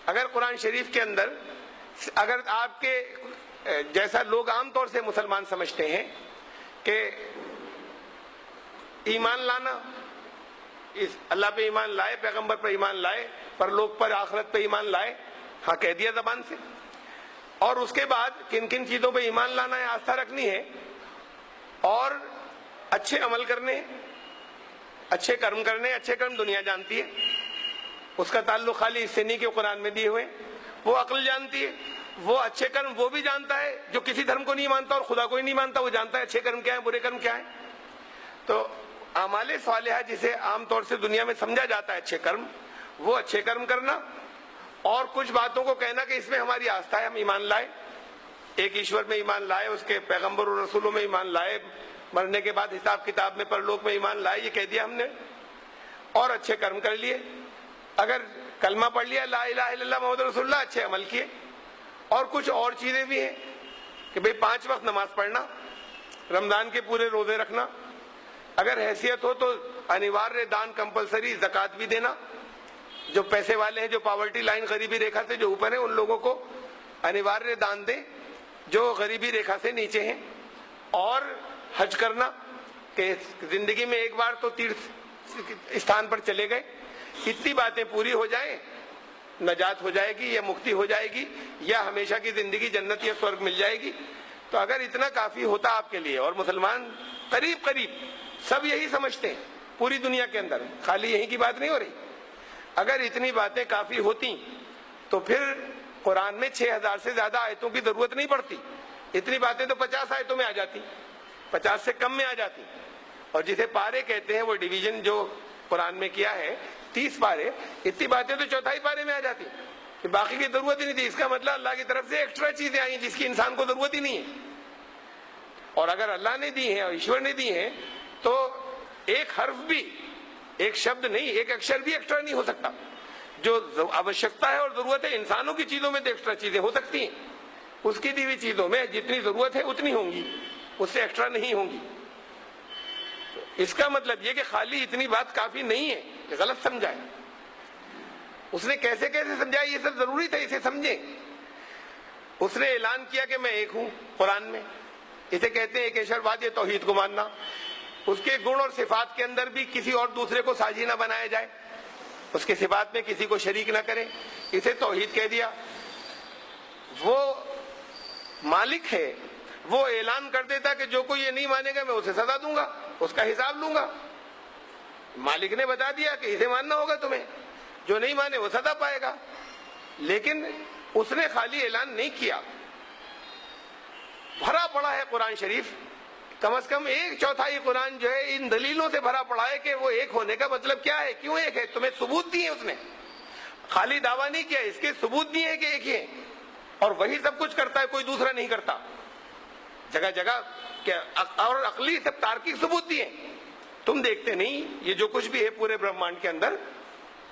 اگر قرآن شریف کے اندر اگر آپ کے جیسا لوگ عام طور سے مسلمان سمجھتے ہیں کہ ایمان لانا، اس اللہ پہ ایمان لائے، پیغمبر پر ایمان لائے، پرلوک پر، آخرت پہ ایمان لائے، ہاں کہہ دیا زبان سے، اور اس کے بعد کن کن چیزوں پہ ایمان لانا ہے، آستھا رکھنی ہے، اور اچھے عمل کرنے ہیں، اچھے کرم کرنے، اچھے کرم دنیا جانتی ہے، اس کا تعلق خالی اس سے نہیں کہ قرآن میں دیے ہوئے، وہ عقل جانتی ہے، وہ اچھے کرم وہ بھی جانتا ہے جو کسی دھرم کو نہیں مانتا اور خدا کو ہی نہیں مانتا، وہ جانتا ہے اچھے کرم کیا ہیں، برے کرم کیا ہیں۔ تو اعمال صالحہ جسے عام طور سے دنیا میں سمجھا جاتا ہے اچھے کرم، وہ اچھے کرم کرنا، اور کچھ باتوں کو کہنا کہ اس میں ہماری آستھا ہے، ہم ایمان لائے، ایک ایشور میں ایمان لائے، اس کے پیغمبر اور رسولوں میں ایمان لائے، مرنے کے بعد حساب کتاب میں، پرلوک میں ایمان لائے، یہ کہہ دیا ہم نے، اور اچھے کرم کر لیے، اگر کلمہ پڑھ لیا لا الہ الا اللہ محمد رسول اللہ، اچھے عمل کیے، اور کچھ اور چیزیں بھی ہیں کہ بھئی 5 وقت نماز پڑھنا، رمضان کے پورے روزے رکھنا، اگر حیثیت ہو تو انیواریہ دان کمپلسری، زکوٰۃ بھی دینا، جو پیسے والے ہیں، جو پاورٹی لائن غریبی ریکھا سے جو اوپر ہیں، ان لوگوں کو انیواریہ دان دیں جو غریبی ریکھا سے نیچے ہیں، اور حج کرنا کہ زندگی میں ایک بار تو تیرتھ استھان پر چلے گئے، اتنی باتیں پوری ہو جائیں، نجات ہو جائے گی یا مکتی ہو جائے گی یا ہمیشہ کی زندگی جنت یا سورگ مل جائے گی۔ تو اگر اتنا کافی ہوتا آپ کے لیے، اور مسلمان قریب قریب سب یہی سمجھتے ہیں پوری دنیا کے اندر، خالی یہی کی بات نہیں ہو رہی، اگر اتنی باتیں کافی ہوتی تو پھر قرآن میں 6000 سے زیادہ آیتوں کی ضرورت نہیں پڑتی، اتنی باتیں تو 50 آیتوں میں آ جاتی، 50 سے کم میں آ جاتی، اور جسے پارے کہتے ہیں وہ ڈویژن جو قرآن میں کیا ہے 30 پارے، اتنی باتیں تو چوتھائی پارے میں آ جاتی کہ باقی کی ضرورت ہی نہیں تھی۔ اس کا مطلب اللہ کی طرف سے ایکسٹرا چیزیں آئی ہیں جس کی انسان کو ضرورت ہی نہیں ہے، اور اگر اللہ نے دی ہیں اور ایشور نے دی ہیں تو ایک حرف بھی، ایک شبد نہیں، ایک اکشر بھی ایکسٹرا نہیں ہو سکتا۔ جو آوشکتا ہے اور ضرورت ہے انسانوں کی چیزوں میں تو ایکسٹرا چیزیں ہو سکتی ہیں، اس کی دی ہوئی چیزوں میں جتنی ضرورت ہے اتنی ہوں گی، اس سے ایکسٹرا نہیں ہوں گی۔ اس کا مطلب یہ کہ خالی اتنی بات کافی نہیں ہے، کہ غلط سمجھا ہے۔ اس نے کیسے کیسے سمجھا، یہ سب ضروری تھا اسے سمجھیں۔ اس نے اعلان کیا کہ میں ایک ہوں قرآن میں، اسے کہتے ہیں ایک ایشورواد، یہ توحید کو ماننا، اس کے گن اور صفات کے اندر بھی کسی اور دوسرے کو ساجی نہ بنایا جائے، اس کے صفات میں کسی کو شریک نہ کرے، اسے توحید کہہ دیا۔ وہ مالک ہے، وہ اعلان کر دیتا کہ جو کوئی یہ نہیں مانے گا میں اسے سزا دوں گا، اس کا حساب لوں گا۔ مالک نے بتا دیا کہ اسے ماننا ہوگا تمہیں، جو نہیں مانے وہ سزا پائے گا، لیکن اس نے خالی اعلان نہیں کیا، بھرا پڑا ہے قرآن شریف، کم از کم 1/4 قرآن جو ہے ان دلیلوں سے بھرا پڑا ہے کہ وہ ایک ہونے کا مطلب کیا ہے، کیوں ایک ہے، تمہیں ثبوت دیے اس نے، خالی دعویٰ نہیں کیا، اس کے ثبوت دیے ہیں کہ ایک ہی ہے، اور وہی سب کچھ کرتا ہے، کوئی دوسرا نہیں کرتا، جگہ جگہ اور عقلی سب تارکیک ثبوت دیے۔ تم دیکھتے نہیں یہ جو کچھ بھی ہے پورے برہمانڈ کے اندر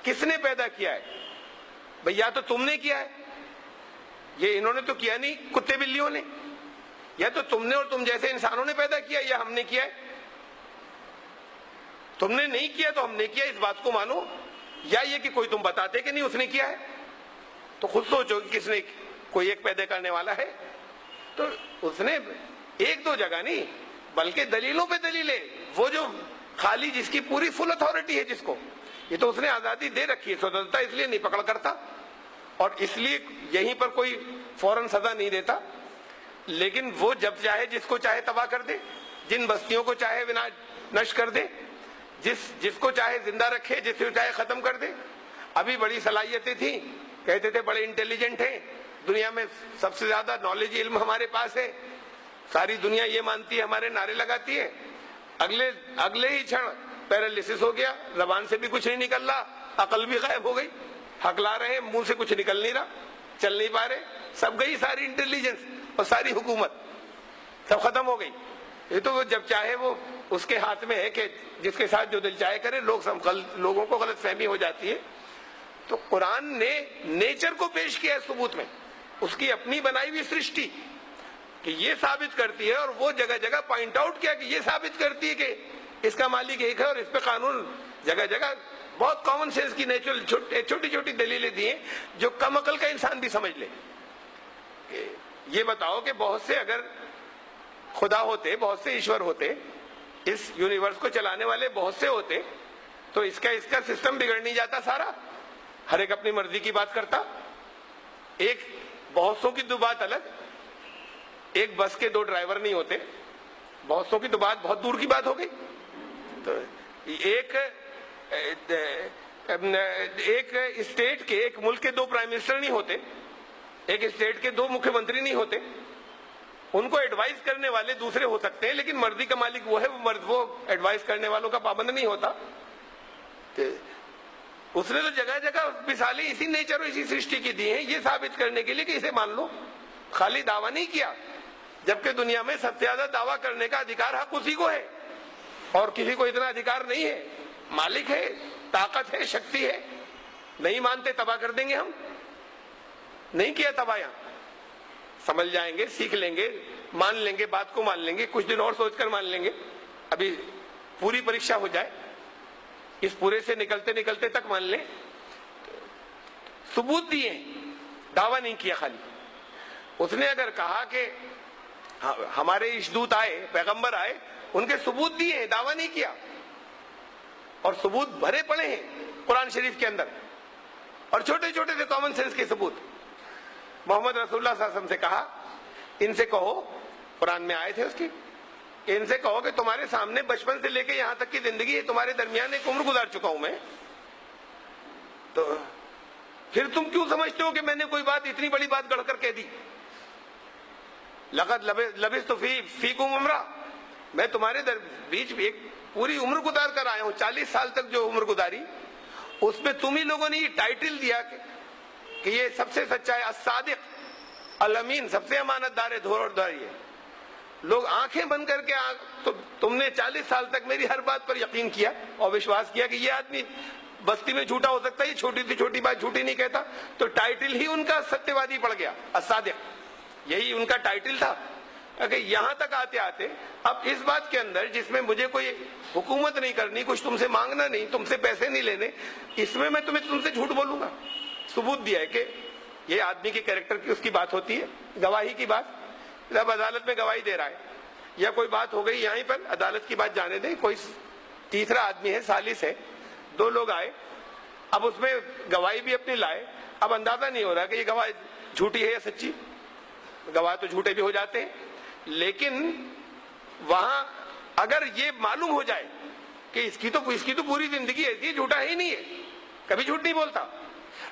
کس نے پیدا کیا ہے؟ بھئی یا تو تم نے کیا ہے، یہ انہوں نے تو کیا نہیں کتے بلیوں نے، یا تو تم نے اور تم جیسے انسانوں نے پیدا کیا، یا ہم نے کیا ہے۔ تم نے نہیں کیا تو ہم نے کیا، اس بات کو مانو، یا یہ کہ کوئی تم بتاتے کہ نہیں اس نے کیا ہے، تو خود سوچو کہ کس نے، کوئی ایک پیدا کرنے والا ہے۔ تو اس نے ایک دو جگہ نہیں بلکہ دلیلوں پہ دلیلیں، وہ جو خالی جس کی پوری فل اتھارٹی ہے، جس کو یہ تو اس نے آزادی دے رکھی ہے، سوتنترتا، اس لیے نہیں پکڑ کرتا، اور اس لیے یہیں پر کوئی فوراً سزا نہیں دیتا، لیکن وہ جب چاہے جس کو چاہے تباہ کر دے، جن بستیوں کو چاہے نشٹ کر دے، جس کو چاہے زندہ رکھے، جس کو چاہے ختم کر دے۔ ابھی بڑی صلاحیتیں تھیں، کہتے تھے بڑے انٹیلیجنٹ ہیں، دنیا میں سب سے زیادہ نالج علم ہمارے پاس ہے، ساری دنیا یہ مانتی ہے، ہمارے نعرے لگاتی ہے، اگلے ہی چھڑ پیرالیسس ہو گیا، زبان سے بھی کچھ نہیں نکل رہا، عقل بھی غائب ہو گئی، ہکلا رہے ہیں، منہ سے کچھ نکل نہیں رہا، چل نہیں پا رہے، سب گئی ساری انٹیلیجنس اور ساری حکومت سب ختم ہو گئی۔ یہ تو وہ جب چاہے وہ اس کے ہاتھ میں ہے کہ جس کے ساتھ جو دل چاہے کرے، لوگوں کو غلط فہمی ہو جاتی ہے۔ تو قرآن نے نیچر کو پیش کیا ہے ثبوت میں، اس کی اپنی بنائی ہوئی سرشٹی کہ یہ ثابت کرتی ہے، اور وہ جگہ جگہ پوائنٹ آؤٹ کیا کہ یہ ثابت کرتی ہے کہ اس کا مالک ایک ہے، اور اس پہ قانون جگہ جگہ بہت کامن سینس کی نیچرل چھوٹی چھوٹی دلیلیں دی ہیں جو کم عقل کا انسان بھی سمجھ لے. کہ یہ بتاؤ کہ بہت سے اگر خدا ہوتے, بہت سے ایشور ہوتے, اس یونیورس کو چلانے والے بہت سے ہوتے, تو اس کا سسٹم بگڑ نہیں جاتا سارا؟ ہر ایک اپنی مرضی کی بات کرتا. ایک بہت سو کی دو بات الگ, ایک بس کے 2 ڈرائیور نہیں ہوتے, بہت سو کی تو بات بہت دور کی بات ہو گئی. تو ایک اسٹیٹ کے, ایک ملک کے 2 پرائم منسٹر نہیں ہوتے, ایک اسٹیٹ کے 2 مکھیہ منتری نہیں ہوتے. ان کو ایڈوائز کرنے والے دوسرے ہو سکتے ہیں, لیکن مرضی کا مالک وہ ہے, وہ ایڈوائز کرنے والوں کا پابند نہیں ہوتا. اس نے تو جگہ جگہ مثالیں اسی نیچر اور اسی سرشٹی کی دی ہیں یہ ثابت کرنے کے لیے کہ اسے مان لو. خالی دعویٰ نہیں کیا, جبکہ دنیا میں سب سے زیادہ دعویٰ کرنے کا ادھیکار حق اسی کو ہے, اور کسی کو اتنا ادھیکار نہیں ہے. مالک ہے, طاقت ہے, شکتی ہے. نہیں مانتے تباہ کر دیں گے ہم. نہیں کیا تباہ, یہاں سمجھ جائیں گے, سیکھ لیں گے, مان لیں گے, بات کو مان لیں گے, کچھ دن اور سوچ کر مان لیں گے. ابھی پوری پریکشا ہو جائے, اس پورے سے نکلتے نکلتے تک مان لیں. ثبوت دیے, دعویٰ نہیں کیا خالی. اس نے اگر کہا کہ ہمارے اشدوت آئے, پیغمبر آئے, ان کے ثبوت دیے ہیں, دعویٰ نہیں کیا. اور ثبوت بھرے پڑے ہیں قرآن شریف کے اندر, اور چھوٹے چھوٹے سے کامن سینس کے ثبوت. محمد رسول اللہ صلی اللہ علیہ وسلم سے کہا, ان سے کہو, قرآن میں آئے تھے اس کی, کہ ان سے کہو کہ تمہارے سامنے بچپن سے لے کے یہاں تک کی زندگی ہے, تمہارے درمیان ایک عمر گزار چکا ہوں میں, تو پھر تم کیوں سمجھتے ہو کہ میں نے کوئی بات, اتنی بڑی بات گڑھ کر کہہ دی؟ لقد لبثت فیکم عمرا, میں تمہارے بیچ ایک پوری عمر گزار کر آیا ہوں. 40 سال تک جو عمر گزاری, اس میں تم ہی لوگوں نے یہ ٹائٹل دیا کہ یہ سب سے سچا ہے, الصادق الامین, سب سے امانت دار ہے, دھوردار ہے. لوگ آنکھیں بند کر کے, تو تم نے 40 سال تک میری ہر بات پر یقین کیا اور وشواس کیا کہ یہ آدمی بستی میں جھوٹا ہو سکتا ہے, یہ چھوٹی سی چھوٹی بات جھوٹی نہیں کہتا. تو ٹائٹل ہی ان کا ستیہ پڑ گیا, الصادق, یہی ان کا ٹائٹل تھا. کہ یہاں تک آتے آتے اب اس بات کے اندر, جس میں مجھے کوئی حکومت نہیں کرنی, کچھ تم سے مانگنا نہیں, تم سے پیسے نہیں لینے, اس میں تم سے جھوٹ بولوں گا. ثبوت دیا ہے کہ یہ آدمی کے کیریکٹر کی, اس کی بات ہوتی ہے, گواہی کی بات. جب عدالت میں گواہی دے رہا ہے, یا کوئی بات ہو گئی یہیں پر, عدالت کی بات جانے دیں, کوئی تیسرا آدمی ہے, ثالث ہے, 2 لوگ آئے, اب اس میں گواہی بھی اپنی لائے. اب اندازہ نہیں ہو رہا کہ یہ گواہ جھوٹی ہے یا سچی. گواہ تو جھوٹے بھی ہو جاتے ہیں, لیکن وہاں اگر یہ معلوم ہو جائے کہ اس کی تو پوری زندگی ایسی ہے, جھوٹا ہے ہی نہیں ہے, کبھی جھوٹ نہیں بولتا,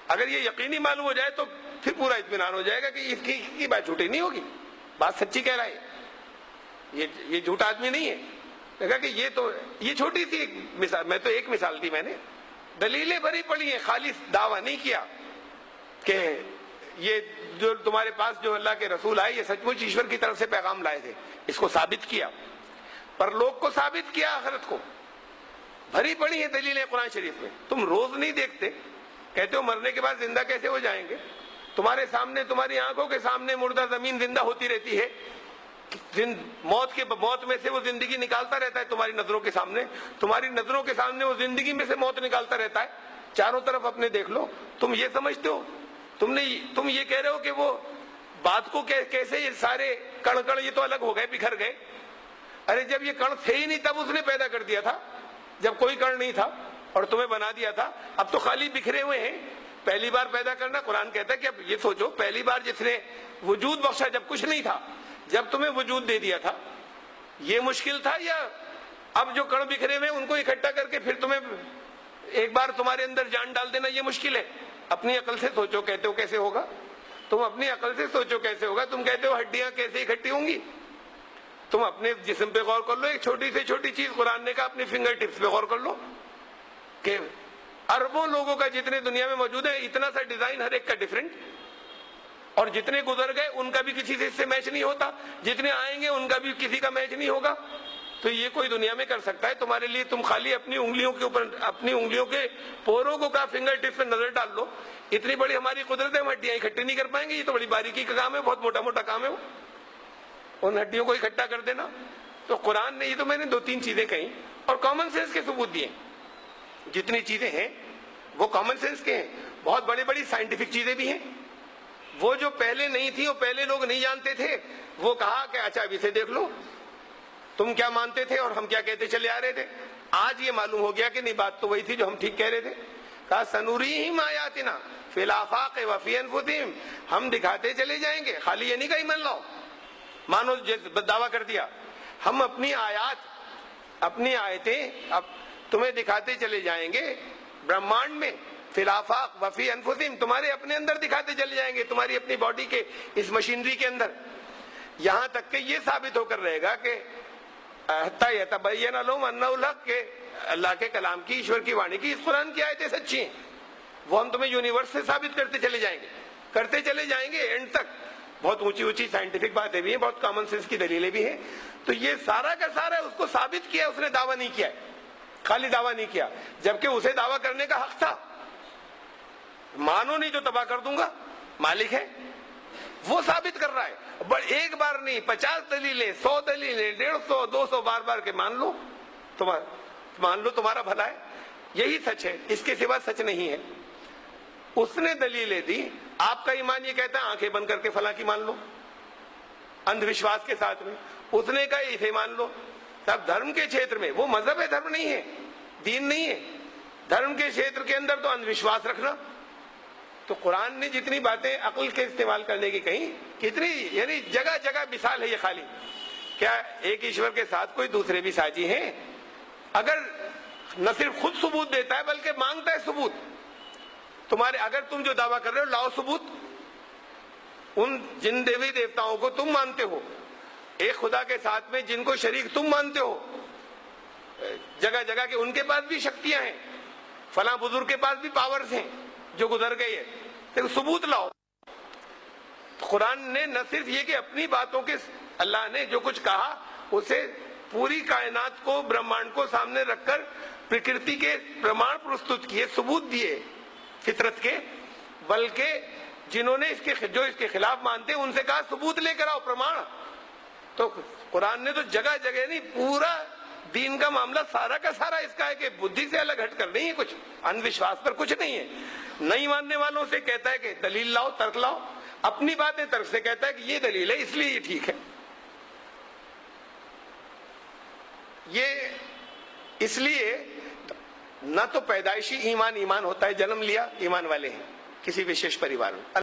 اگر یہ یقینی معلوم ہو جائے تو پھر پورا اطمینان ہو جائے گا کہ اس کی بات جھوٹی نہیں ہوگی, بات سچی کہہ رہا ہے, یہ جھوٹا آدمی نہیں ہے. دیکھا کہ یہ چھوٹی سی ایک مثال, میں تو ایک مثال دی, میں نے دلیلیں بھری پڑی ہیں, خالص دعویٰ نہیں کیا کہ یہ جو تمہارے پاس جو اللہ کے رسول آئے یہ سچ مچ ایشور کی طرف سے پیغام لائے تھے, اس کو ثابت کیا, پر لوگ کو ثابت کیا, آخرت کو. بھری پڑی ہیں دلیلیں قرآن شریف میں. تم روز نہیں دیکھتے, کہتے ہو مرنے کے بعد زندہ کیسے ہو جائیں گے؟ تمہارے سامنے, تمہاری آنکھوں کے سامنے مردہ زمین زندہ ہوتی رہتی ہے, موت میں سے وہ زندگی نکالتا رہتا ہے تمہاری نظروں کے سامنے, تمہاری نظروں کے سامنے وہ زندگی میں سے موت نکالتا رہتا ہے. چاروں طرف اپنے دیکھ لو. تم یہ سمجھتے ہو, تم یہ کہہ رہے ہو کہ وہ بات کو کیسے یہ سارے کڑ یہ تو الگ ہو گئے, بکھر گئے. ارے جب یہ کڑ تھے ہی نہیں تب اس نے پیدا کر دیا تھا, جب کوئی کڑ نہیں تھا اور تمہیں بنا دیا تھا. اب تو خالی بکھرے ہوئے ہیں. پہلی بار پیدا کرنا, قرآن کہتا ہے کہ اب یہ سوچو, پہلی بار جس نے وجود بخشا جب کچھ نہیں تھا, جب تمہیں وجود دے دیا تھا, یہ مشکل تھا, یا اب جو کڑ بکھرے ہوئے ان کو اکٹھا کر کے پھر تمہیں ایک بار تمہارے اندر جان ڈال دینا یہ مشکل ہے؟ اپنی عقل سے سوچو, کہتے ہو کیسے ہوگا؟ تم اپنی عقل سے سوچو کیسے ہوگا. تم کہتے ہو ہڈیاں کیسے اکٹھی ہوں گی. تم اپنے جسم پہ غور کر لو, ایک چھوٹی سے چھوٹی چیز قرآن نے کہا اپنی فنگر ٹپس پہ غور کر لو کہ اربوں لوگوں کا جتنے دنیا میں موجود ہے, اتنا سا ڈیزائن ہر ایک کا ڈیفرنٹ, اور جتنے گزر گئے ان کا بھی کسی سے اس سے میچ نہیں ہوتا, جتنے آئیں گے ان کا بھی کسی کا میچ نہیں ہوگا. تو یہ کوئی دنیا میں کر سکتا ہے تمہارے لیے؟ تم خالی اپنی انگلیوں کے اوپر, اپنی انگلیوں کے پوروں کو کا فنگر ٹپ پہ نظر ڈال لو. اتنی بڑی ہماری قدرت ہے, ہم ہڈیاں اکٹھی نہیں کر پائیں گے. یہ تو بڑی باریکی کا کام ہے, بہت موٹا موٹا کام ہے وہ, ان ہڈیوں کو اکٹھا کر دینا. تو قرآن نے, یہ تو میں نے 2-3 چیزیں کہیں اور کامن سینس کے ثبوت دیے. جتنی چیزیں ہیں وہ کامن سینس کے ہیں. بہت بڑی بڑی سائنٹیفک چیزیں بھی ہیں. وہ جو پہلے نہیں تھی، وہ پہلے لوگ نہیں جانتے تھے، وہ کہا کہ اچھا اب اسے دیکھ لو، تم کیا مانتے تھے اور ہم کیا کہتے چلے آ رہے تھے. آج یہ معلوم ہو گیا کہ نہیں، بات تو وہی تھی جو ہم ٹھیک کہہ رہے تھے. کہا سنوریہم آیاتنا فی الآفاق وفی انفسہم، ہم دکھاتے چلے جائیں گے. خالی یہ نہیں کہ ایمان لاؤ، مانو دعویٰ کر دیا. ہم اپنی آیات، اپنی آیتیں اب تمہیں دکھاتے چلے جائیں گے برہمانڈ میں، فی الآفاق وفی انفسہم، تمہارے اپنے اندر دکھاتے چلے جائیں گے، تمہاری اپنی باڈی کے اس مشینری کے اندر. یہاں تک کہ یہ ثابت ہو کر رہے گا کہ حتی یتبین لہم انہ الحق، کہ اللہ کے کلام کی، ایشور کی وانی کی، اس قرآن کی آیتیں سچی ہیں. وہ ہم تمہیں یونیورس سے ثابت کرتے چلے جائیں گے، کرتے چلے جائیں گے اینڈ تک. بہت اونچی اونچی سائنٹیفک باتیں بھی ہیں، بہت کامن سینس کی دلیلیں بھی ہیں. تو یہ سارا کا سارا اس کو ثابت کیا، اس نے دعویٰ نہیں کیا، خالی دعویٰ نہیں کیا، جبکہ اسے دعویٰ کرنے کا حق تھا. مانو نہیں تو تباہ کر دوں گا، مالک ہے وہ ثابت کر رہا ہے. ایک بار نہیں، 50 دلیلیں، 100 دلیلیں، 150 200 بار بار کے مان لو، تمہارا بھلا ہے. یہی سچ ہے، اس کے سوا سچ نہیں ہے. اس نے دلیلیں دی. آپ کا ایمان یہ کہتا ہے آنکھیں بند کر کے فلاں کی مان لو، اندھ وشواس کے ساتھ میں. اس نے کہا اسے مان لو. تب دھرم کے چھیتر میں، وہ مذہب ہے، دھرم نہیں ہے، دین نہیں ہے. دھرم کے چھیتر کے اندر تو اندھ وشواس رکھنا. تو قرآن نے جتنی باتیں عقل کے استعمال کرنے کی کہیں، کتنی، یعنی جگہ جگہ مثال ہے یہ. خالی کیا ایک ایشور کے ساتھ کوئی دوسرے بھی ساتھی ہیں؟ اگر نہ صرف خود ثبوت دیتا ہے بلکہ مانگتا ہے ثبوت. تمہارے اگر تم جو دعویٰ کر رہے ہو لاؤ ثبوت. ان جن دیوی دیوتاؤں کو تم مانتے ہو، ایک خدا کے ساتھ میں جن کو شریک تم مانتے ہو، جگہ جگہ کے ان کے پاس بھی شکتیاں ہیں، فلاں بزرگ کے پاس بھی پاورز ہیں جو گزر گئی ہے، تو ثبوت لاؤ. قرآن نے نہ صرف یہ کہ اپنی باتوں کے، اللہ نے جو کچھ کہا اسے پوری کائنات کو، برہمانڈ کو سامنے رکھ کر پرکرتی کے پرمان پرستت کیے، ثبوت دیے فطرت کے، بلکہ جنہوں نے اس کے خلاف مانتے ان سے کہا ثبوت لے کر آؤ، پرمان. تو قرآن نے تو جگہ جگہ نہیں، پورا دین کا معاملہ سارا کا سارا اس کا ہے کہ بدھی سے الگ ہٹ کر نہیں ہے کچھ، اندھ وشواس پر کچھ نہیں ہے. نہیں ماننے والوں سے کہتا ہے کہ دلیل لاؤ، ترک لاؤ. اپنی باتیں ترک سے کہتا ہے کہ یہ دلیل ہے اس لیے یہ ٹھیک ہے. یہ اس لیے نہ تو پیدائشی ایمان ہوتا ہے، جنم لیا ایمان والے ہیں کسی وشیش پریوار میں.